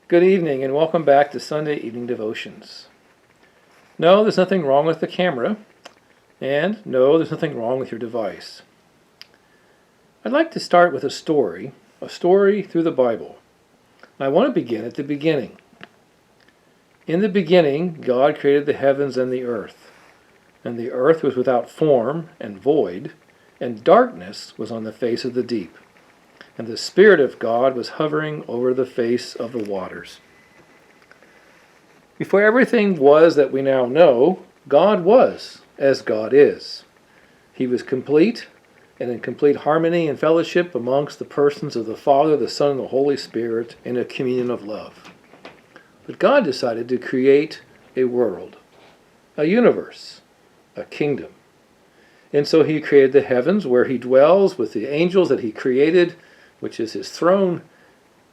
Good evening and welcome back to Sunday Evening Devotions. No, there's nothing wrong with the camera, and no, there's nothing wrong with your device. I'd like to start with a story through the Bible. And I want to begin at the beginning. In the beginning, God created the heavens and the earth was without form and void, and darkness was on the face of the deep. And the Spirit of God was hovering over the face of the waters. Before everything was that we now know, God was as God is. He was complete and in complete harmony and fellowship amongst the persons of the Father, the Son, and the Holy Spirit in a communion of love. But God decided to create a world, a universe, a kingdom. And so He created the heavens where He dwells with the angels that He created, which is His throne,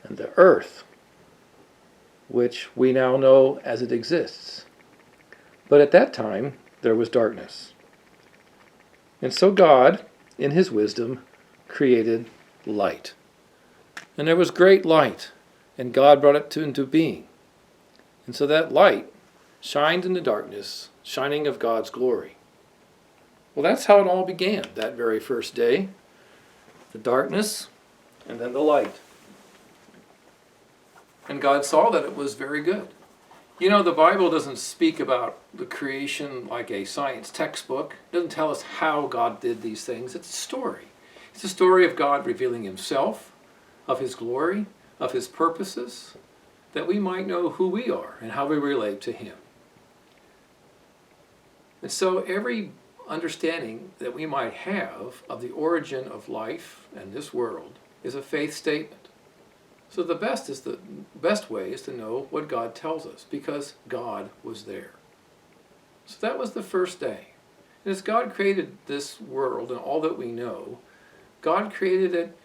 and the earth, which we now know as it exists. But at that time, there was darkness. And so God, in His wisdom, created light. And there was great light, and God brought it into being. And so that light shined in the darkness, shining of God's glory. Well, that's how it all began, that very first day. The darkness, and then the light. And God saw that it was very good. You know, the Bible doesn't speak about the creation like a science textbook. It doesn't tell us how God did these things. It's a story. It's a story of God revealing Himself, of His glory, of His purposes, that we might know who we are and how we relate to Him. And so every understanding that we might have of the origin of life and this world is a faith statement. So the best way is to know what God tells us, because God was there. So that was the first day. And as God created this world and all that we know, God created it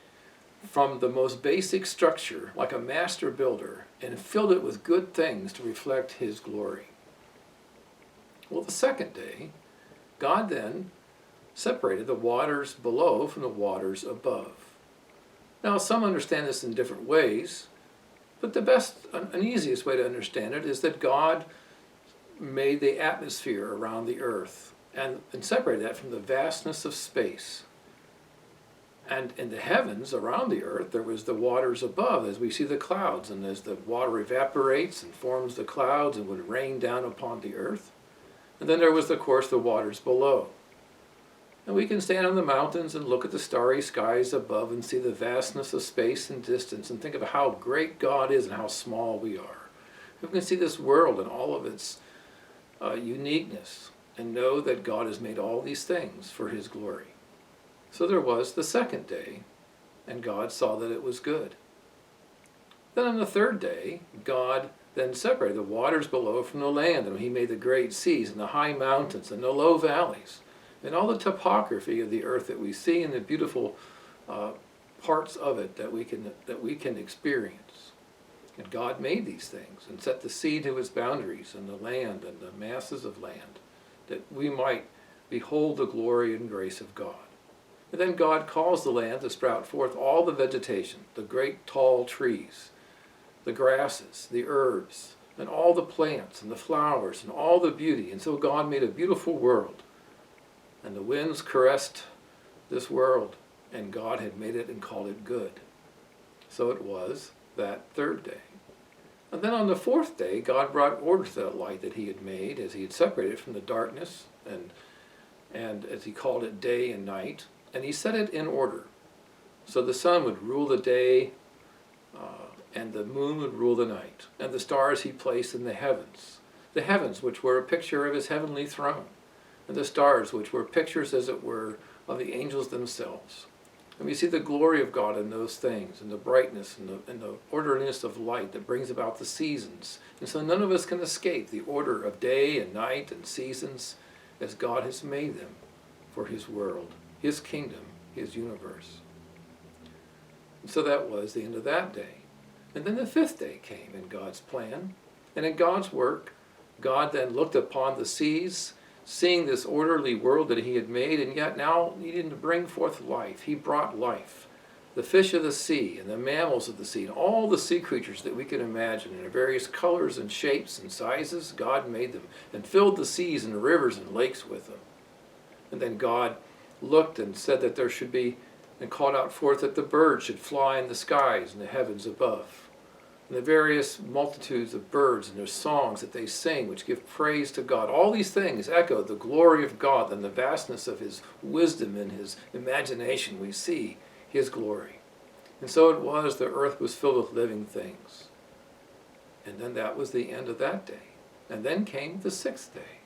from the most basic structure, like a master builder, and filled it with good things to reflect His glory. Well, the second day, God then separated the waters below from the waters above. Now, some understand this in different ways, but the best and easiest way to understand it is that God made the atmosphere around the earth and separated that from the vastness of space. And in the heavens around the earth, there was the waters above, as we see the clouds, and as the water evaporates and forms the clouds and would rain down upon the earth. And then there was, of course, the waters below. And we can stand on the mountains and look at the starry skies above and see the vastness of space and distance and think of how great God is and how small we are. We can see this world and all of its uniqueness and know that God has made all these things for His glory. So there was the second day, and God saw that it was good. Then on the third day, God then separated the waters below from the land, and He made the great seas and the high mountains and the low valleys, and all the topography of the earth that we see and the beautiful parts of it that we can experience. And God made these things and set the sea to its boundaries and the land and the masses of land, that we might behold the glory and grace of God. And then God caused the land to sprout forth all the vegetation, the great tall trees, the grasses, the herbs, and all the plants and the flowers and all the beauty. And so God made a beautiful world. And the winds caressed this world, and God had made it and called it good. So it was that third day. And then on the fourth day, God brought order to that light that He had made, as He had separated it from the darkness, and as He called it day and night, and He set it in order. So the sun would rule the day, and the moon would rule the night, and the stars He placed in the heavens which were a picture of His heavenly throne, and the stars, which were pictures, as it were, of the angels themselves. And we see the glory of God in those things, and the brightness and the orderliness of light that brings about the seasons. And so none of us can escape the order of day and night and seasons as God has made them for His world, His kingdom, His universe. And so that was the end of that day. And then the fifth day came in God's plan, and in God's work, God then looked upon the seas, seeing this orderly world that He had made, and yet now needing to bring forth life. He brought life. the fish of the sea and the mammals of the sea and all the sea creatures that we can imagine in various colors and shapes and sizes. God made them and filled the seas and rivers and lakes with them. And then God looked and said that there should be, and called out forth that the birds should fly in the skies and the heavens above. And the various multitudes of birds and their songs that they sing, which give praise to God. All these things echo the glory of God and the vastness of His wisdom and His imagination. We see His glory. And so it was, the earth was filled with living things. And then that was the end of that day. And then came the sixth day.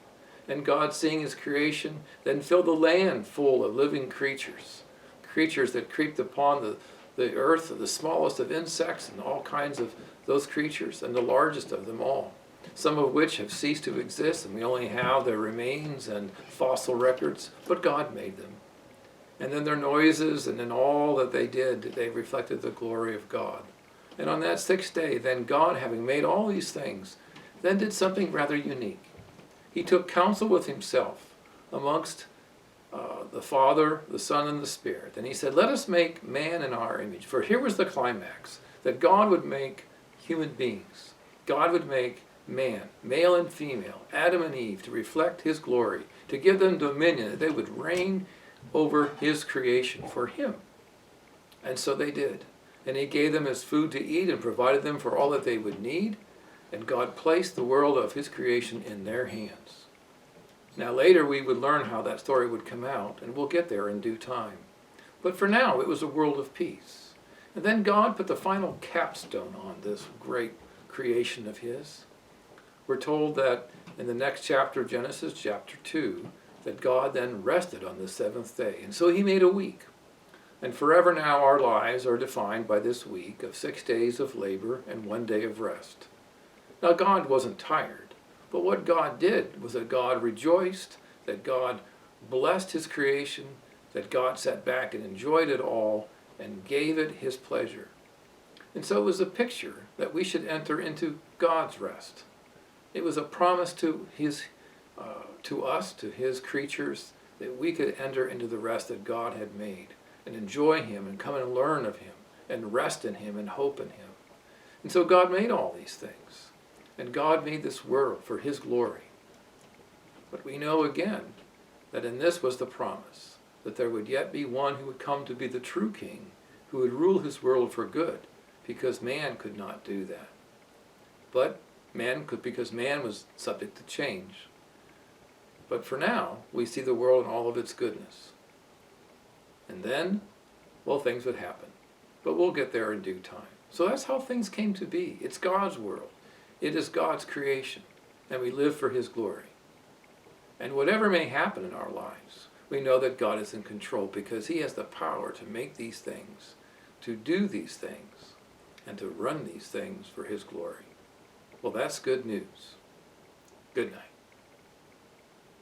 And God, seeing His creation, then filled the land full of living creatures. Creatures that creeped upon the earth, the smallest of insects and all kinds of those creatures, and the largest of them all, some of which have ceased to exist, and we only have their remains and fossil records, but God made them. And then their noises, and in all that they did, they reflected the glory of God. And on that sixth day, then God, having made all these things, then did something rather unique. He took counsel with Himself amongst the Father, the Son, and the Spirit. And He said, let us make man in our image. For here was the climax, that God would make human beings. God would make man, male and female, Adam and Eve, to reflect His glory, to give them dominion, that they would reign over His creation for Him. And so they did. And He gave them as food to eat and provided them for all that they would need. And God placed the world of His creation in their hands. Now later we would learn how that story would come out, and we'll get there in due time. But for now, it was a world of peace. And then God put the final capstone on this great creation of His. We're told that in the next chapter of Genesis, chapter 2, that God then rested on the seventh day. And so He made a week. And forever now our lives are defined by this week of 6 days of labor and 1 day of rest. Now God wasn't tired. But what God did was that God rejoiced, that God blessed His creation, that God sat back and enjoyed it all and gave it His pleasure. And so it was a picture that we should enter into God's rest. It was a promise to us, to His creatures, that we could enter into the rest that God had made and enjoy Him and come and learn of Him and rest in Him and hope in Him. And so God made all these things. And God made this world for His glory. But we know again that in this was the promise, that there would yet be one who would come to be the true king, who would rule His world for good, because man could not do that. But man could, because man was subject to change. But for now, we see the world in all of its goodness. And then, well, things would happen. But we'll get there in due time. So that's how things came to be. It's God's world. It is God's creation, and we live for His glory. And whatever may happen in our lives, we know that God is in control because He has the power to make these things, to do these things, and to run these things for His glory. Well, that's good news. Good night.